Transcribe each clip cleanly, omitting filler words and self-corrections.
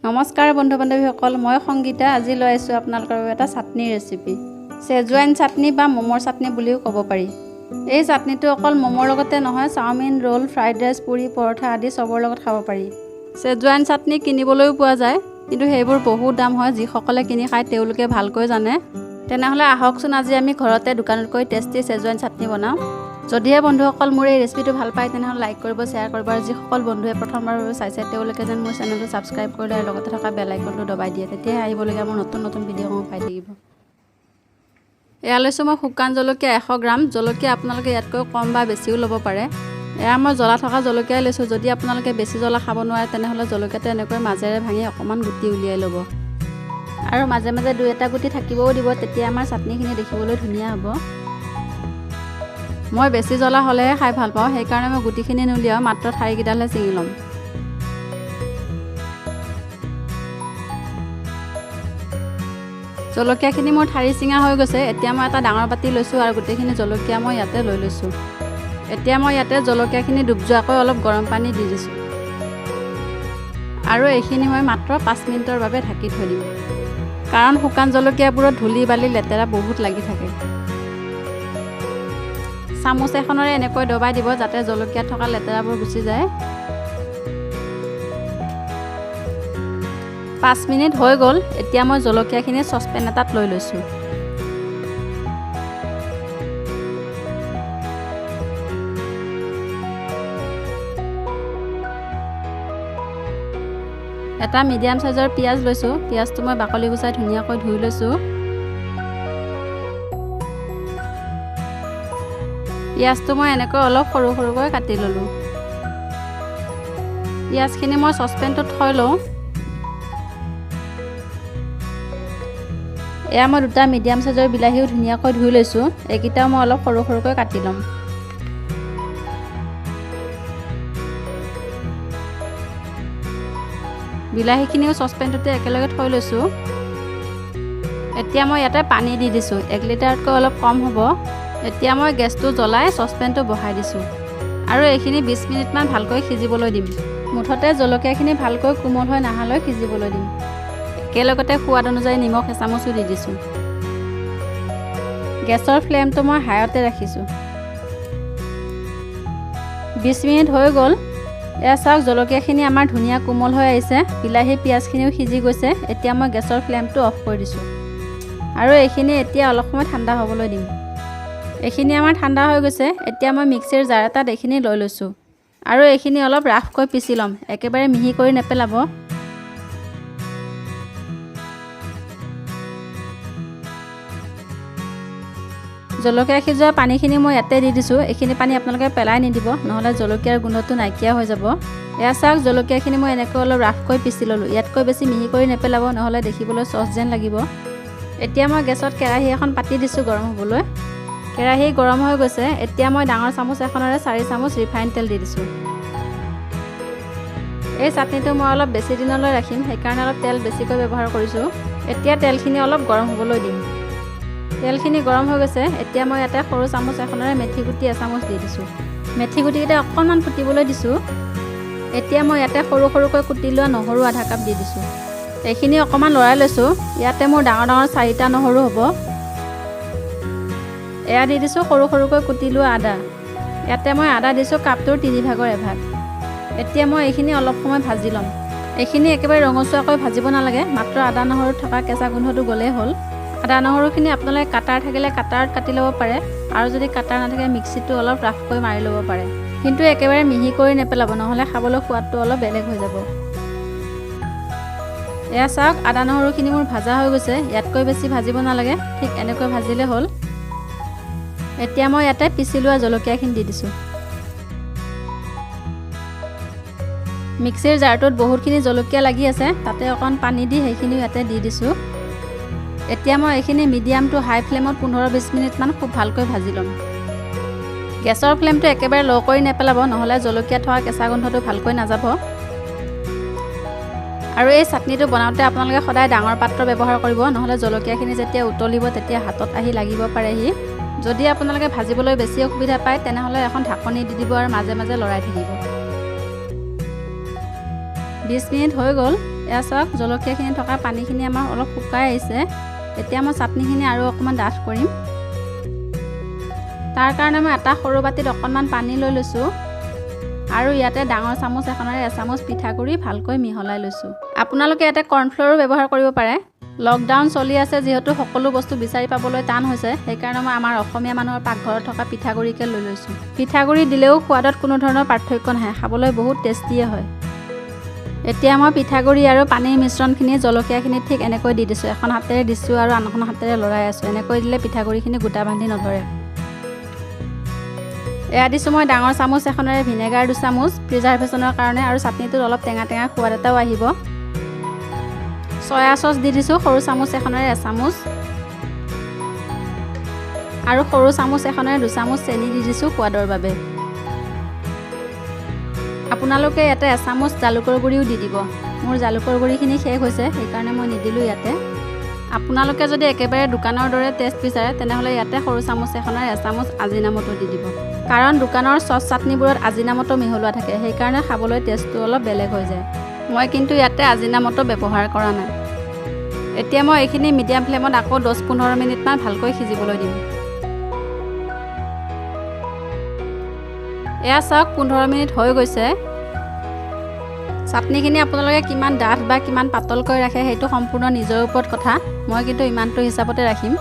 নমস্কাৰ বন্ধু বান্ধৱীসকল মই সংগীতা আজি লৈ আছো আপোনালোকৰ বাবে এটা চাটনি ৰেচিপি Schezwan Chutney বা মমৰ চাটনি বুলিও ক'ব পাৰি এই চাটনিটো অকল মমৰ লগতে নহয় চাওমিন ৰোল ফ্ৰাইড ৰাইচ পুৰি পৰঠা আদি সবৰ লগত খাব পাৰি Schezwan Chutney কিনিবলৈও পোৱা যায় কিন্তু হেইবোৰ বহুত দাম হয় যিসকলে কিনি খায় তেওঁলোকে ভালকৈ জানে তেনেহলে আহকচোন আজি আমি ঘৰতে দোকানতকৈ টেষ্টি Schezwan Chutney বনাও যদিহে বন্ধুসকল মোৰ এই ৰেচিপিটো ভাল পায় তেনেহলে লাইক কৰিব শেয়াৰ কৰিব আৰু যিসকল বন্ধুৱে প্ৰথমবাৰৰ বাবে চাইছে তেওঁলোকে যেন মোৰ চেনেলটো সাবস্ক্ৰাইব কৰি আৰু লগতে থকা বেল আইকনটো দবাই দিয়ে তেতিয়া আহিবলগীয়া মোৰ নতুন নতুন ভিডিঅ'সমূহ পাই থাকিব এয়া লৈছো মই শুকান জলকীয়া 100 গ্ৰাম জলকীয়া আপোনালোকে ইয়াতকৈ কম বা বেছিও ল'ব পাৰে এয়া মই জ্বলা থকা জলকীয়া লৈছো যদি আপোনালোকে বেছি জ্বলা খাব নোৱাৰে তেনেহলে জলকীয়াটো এনেকৈ মাজেৰে ভাঙি অকমান গুটি উলিয়াই ল'ব আৰু মাজে মাজে দুই এটা গুটি থাকিবও দিব তেতিয়া আমাৰ চাটনিখিনি দেখিবলৈ ধুনীয়া হ'ব মই বেছি জ্বলা হলে খাই ভাল পাওঁ সেই কাৰণে মই গুটিখিনি নুলিয়াও মাত্ৰ ঠাৰিকিডালহে চিঙি লম জলকীয়াখিনি মোৰ ঠাৰি চিঙা হৈ গৈছে এতিয়া মই এটা ডাঙৰ বাটি লৈছো আৰু গুটিখিনি জলকীয়া মই ইয়াতে লৈ লৈছো এতিয়া মই ইয়াতে জলকীয়াখিনি ডুব যোৱাকৈ অলপ গৰম পানী দি দিছো আৰু এইখিনি মই মাত্ৰ 5 মিনিটৰ বাবে ঢাকি থৈ দিম কাৰণ শুকান জলকীয়াবোৰত ধূলি বালি লেতেৰা বহুত লাগি থাকে চামুচ এখনৰে এনেকৈ দবাই দিব যাতে জলকীয়াত থকা লেতেৰাবোৰ গুচি যায় 5 মিনিট হৈ গ'ল এতিয়া মই জলকীয়াখিনি সসপেন এটাত লৈ লৈছো এটা মিডিয়াম সাইজৰ পিয়াজ লৈছো পিয়াজটো মই বাকলি গুচাই ধুনীয়াকৈ ধুই লৈছো পিয়াজটো মই এনেকৈ অলপ সৰু সৰুকৈ কাটি ললো পিয়াজখিনি মই সসপেনটোত থৈ লওঁ এয়া মই দুটা মিডিয়াম সাইজৰ বিলাহীও ধুনীয়াকৈ ধুই লৈছো এইকিটাও মই অলপ সৰু সৰুকৈ কাটি লম বিলাহীখিনিও সসপেনটোতে একেলগে থৈ লৈছো এতিয়া মই ইয়াতে পানী দি দিছো 1 লিটাৰতকৈ অলপ কম হ'ব এতিয়া মই গেছটো জ্বলাই সসপেনটো বহাই দিছো আৰু এইখিনি 20 মিনিট মান ভালকৈ সিজিবলৈ দিম মুঠতে জলকীয়াখিনি ভালকৈ কোমল হৈ নাহালৈ সিজিবলৈ দিম একেলগতে সোৱাদ অনুযায়ী নিমখ এচামুচো দি দিছো গেছৰ ফ্লেমটো মই হাইতে ৰাখিছো 20 মিনিট হৈ গ'ল এয়া চাওক জলকীয়াখিনি আমাৰ ধুনীয়া কোমল হৈ আহিছে বিলাহী পিয়াজখিনিও সিজি গৈছে এতিয়া মই গেছৰ ফ্লেমটো অফ কৰি দিছো আৰু এইখিনি এতিয়া অলপ সময় ঠাণ্ডা হ'বলৈ দিম এইখিনি আমাৰ ঠাণ্ডা হৈ গৈছে এতিয়া মই মিক্সিৰ জাৰ এটাত এইখিনি লৈ লৈছো আৰু এইখিনি অলপ ৰাফকৈ পিচি লম একেবাৰে মিহি কৰি নেপেলাব জলকীয়া সিজোৱা পানীখিনি মই ইয়াতে দি দিছো এইখিনি পানী আপোনালোকে পেলাই নিদিব নহলে জলকীয়াৰ গোন্ধটো নাইকিয়া হৈ যাব এয়া চাওক জলকীয়াখিনি মই এনেকৈ অলপ ৰাফকৈ পিচি ললো ইয়াতকৈ বেছি মিহি কৰি নেপেলাব নহলে দেখিবলৈ সস যেন লাগিব এতিয়া মই গেছত কেৰাহী এখন পাতি দিছো গৰম হ'বলৈ কেৰাহী গৰম হৈ গৈছে এতিয়া মই ডাঙৰ চামুচ এখনৰে 4 চামুচ ৰিফাইন তেল দি দিছো এই চাটনিটো মই অলপ বেছি দিনলৈ ৰাখিম সেইকাৰণে অলপ তেল বেছিকৈ ব্যৱহাৰ কৰিছো এতিয়া তেলখিনি অলপ গৰম হ'বলৈ দিম তেলখিনি গৰম হৈ গৈছে এতিয়া মই ইয়াতে সৰু চামুচ এখনৰে মেথি গুটি এচামুচ দি দিছো মেথি গুটিকেইটা অকণমান ফুটিবলৈ দিছো এতিয়া মই ইয়াতে সৰু সৰুকৈ কুটি লোৱা নহৰু আধা কাপ দি দিছো এইখিনি অকণমান লৰাই লৈছো ইয়াতে মোৰ ডাঙৰ ডাঙৰ 4টা নহৰু হ'ব এয়া দি দিছো সৰু সৰুকৈ কুটি লোৱা আদা ইয়াতে মই আদা দিছো কাপটোৰ 3/4 এভাগ এতিয়া মই এইখিনি অলপ সময় ভাজি ল'ম এইখিনি একেবাৰে ৰঙচুৱাকৈ ভাজিব নালাগে মাত্ৰ আদা নহৰু থকা কেঁচা গোন্ধটো গ'লেই হ'ল আদা নহৰুখিনি আপোনালোকে কাটাৰ থাকিলে কাটাৰত কাটি ল'ব পাৰে আৰু যদি কাটাৰ নাথাকে মিক্সিটো অলপ ৰাফকৈ মাৰি ল'ব পাৰে কিন্তু একেবাৰে মিহি কৰি নেপেলাব নহলে খাবলৈ সোৱাদটো অলপ বেলেগ হৈ যাব এয়া চাওক আদা নহৰুখিনি মোৰ ভাজা হৈ গৈছে ইয়াতকৈ বেছি ভাজিব নালাগে ঠিক এনেকৈ ভাজিলে হ'ল এতিয়া মই ইয়াতে পিচি লোৱা জলকীয়াখিনি দি দিছো মিক্সিৰ জাৰটোত বহুতখিনি জলকীয়া লাগি আছে তাতে অকণ পানী দি সেইখিনি ইয়াতে দি দিছো এতিয়া মই এইখিনি মিডিয়াম টু হাই ফ্লেমত 15-20 মিনিট মান খুব ভালকৈ ভাজি ল'ম গেছৰ ফ্লেমটো একেবাৰে ল' কৰি নেপেলাব নহলে জলকীয়া থকা কেঁচা গোন্ধটো ভালকৈ নাযাব আৰু এই চাটনিটো বনাওঁতে আপোনালোকে সদায় ডাঙৰ পাত্ৰ ব্যৱহাৰ কৰিব নহলে জলকীয়াখিনি যেতিয়া উতলিব তেতিয়া হাতত আহি লাগিব পাৰেহি যদি আপোনালোকে ভাজিবলৈ বেছি অসুবিধা পায় তেনেহলে এখন ঢাকনি দি দিব আৰু মাজে মাজে লৰাই থাকিব 20 মিনিট হৈ গ'ল এয়া চাওক জলকীয়াখিনি থকা পানীখিনি আমাৰ অলপ শুকাই আহিছে। এতিয়া মই চাটনিখিনি আৰু অকণমান ডাঠ কৰিম। তাৰ কাৰণে মই এটা সৰু বাটিত অকণমান পানী লৈ লৈছোঁ আৰু ইয়াতে ডাঙৰ চামুচ এখনেৰে এচামুচ পিঠাগুড়ি ভালকৈ মিহলাই লৈছোঁ। আপোনালোকে ইয়াতে কৰ্ণফ্ল'ৰো ব্যৱহাৰ কৰিব পাৰে। লকডাউন চলি আছে যিহেতু সকলো বস্তু বিচাৰি পাবলৈ টান হৈছে, সেইকাৰণে মই আমাৰ অসমীয়া মানুহৰ পাকঘৰত থকা পিঠাগুড়িকে লৈ লৈছোঁ। পিঠাগুড়ি দিলেও সোৱাদত কোনো ধৰণৰ পাৰ্থক্য নাহে, খাবলৈ বহুত টেষ্টিয়ে হয়। এতিয়া মই পিঠাগুড়ি আৰু পানীৰ মিশ্ৰণখিনি জলকীয়াখিনি ঠিক এনেকৈ দি দিছোঁ। এখন হাতেৰে দিছোঁ আৰু আনখন হাতেৰে লৰাই আছোঁ। এনেকৈ দিলে পিঠাগুড়িখিনি গোটা বান্ধি নধৰে। এয়া দিছোঁ মই ডাঙৰ চামুচ এখনেৰে ভিনেগাৰ 2 চামুচ প্ৰিজাৰ্ভেশ্যনৰ কাৰণে, আৰু চাটনিটোত অলপ টেঙা টেঙা সোৱাদ এটাও আহিব। চয়া চচ দি দিছোঁ সৰু চামুচ এখনেৰে 1 চামুচ, আৰু সৰু চামুচ এখনেৰে 2 চামুচ চেনি দি দিছোঁ সোৱাদৰ বাবে। আপোনালোকে ইয়াতে 1 চামুচ জালুকৰ গুড়িও দি দিব। মোৰ জালুকৰ গুড়িখিনি শেষ হৈছে, সেইকাৰণে মই নিদিলোঁ ইয়াতে। আপোনালোকে যদি একেবাৰে দোকানৰ দৰে টেষ্ট বিচাৰে তেনেহ'লে ইয়াতে সৰু চামুচ এখনেৰে 1 চামুচ আজিনামটো দি দিব। কাৰণ দোকানৰ চচ চাটনিবোৰত আজিনামটো মিহলোৱা থাকে, সেইকাৰণে খাবলৈ টেষ্টটো অলপ বেলেগ হৈ যায়। মই কিন্তু ইয়াতে আজিনামটো ব্যৱহাৰ কৰা নাই। এতিয়া মই এইখিনি মিডিয়াম ফ্লেমত আকৌ 10-15 মিনিটমান ভালকৈ সিজিবলৈ দিম। এয়া চাওক 15 মিনিট হৈ গৈছে। চাটনিখিনি আপোনালোকে কিমান ডাঠ বা কিমান পাতলকৈ ৰাখে সেইটো সম্পূৰ্ণ নিজৰ ওপৰত কথা। মই কিন্তু ইমানটো হিচাপতে ৰাখিম।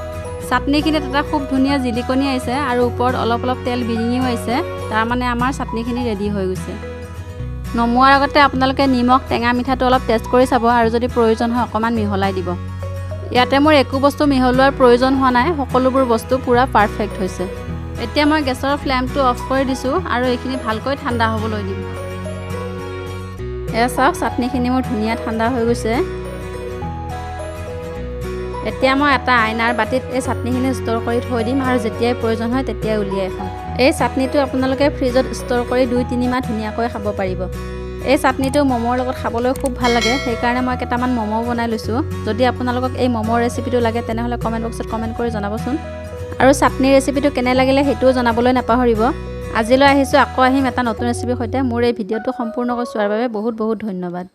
চাটনিখিনিত এটা খুব ধুনীয়া জিলিকনি আহিছে আৰু ওপৰত অলপ অলপ তেল বিৰিঙিও আহিছে। তাৰমানে আমাৰ চাটনিখিনি ৰেডি হৈ গৈছে। নমোৱাৰ আগতে আপোনালোকে নিমখ টেঙা মিঠাটো অলপ টেষ্ট কৰি চাব, আৰু যদি প্ৰয়োজন হয় অকণমান মিহলাই দিব। ইয়াতে মোৰ একো বস্তু মিহলোৱাৰ প্ৰয়োজন হোৱা নাই, সকলোবোৰ বস্তু পূৰা পাৰফেক্ট হৈছে। এতিয়া মই গেছৰ ফ্লেমটো অফ কৰি দিছোঁ আৰু এইখিনি ভালকৈ ঠাণ্ডা হ'বলৈ দিম। এয়া চাওক চাটনিখিনি মোৰ ধুনীয়া ঠাণ্ডা হৈ গৈছে। এতিয়া মই এটা আইনাৰ বাটিত এই চাটনিখিনি ষ্ট'ৰ কৰি থৈ দিম, আৰু যেতিয়াই প্ৰয়োজন হয় তেতিয়াই উলিয়াই খাম। এই চাটনিটো আপোনালোকে ফ্ৰিজত ষ্ট'ৰ কৰি 2-3 মাহ ধুনীয়াকৈ খাব পাৰিব। এই চাটনিটো ম'মৰ লগত খাবলৈ খুব ভাল লাগে, সেইকাৰণে মই কেইটামান ম'ম' বনাই লৈছোঁ। যদি আপোনালোকক এই ম'মৰ ৰেচিপিটো লাগে তেনেহ'লে কমেণ্ট বক্সত কমেণ্ট কৰি জনাবচোন। আৰু চাটনিৰ ৰেচিপিটো কেনে লাগিলে সেইটোও জনাবলৈ নাপাহৰিব। আজিলৈ আহিছোঁ, আকৌ আহিম এটা নতুন ৰেচিপিৰ সৈতে। মোৰ এই ভিডিঅ'টো সম্পূৰ্ণকৈ চোৱাৰ বাবে বহুত বহুত ধন্যবাদ।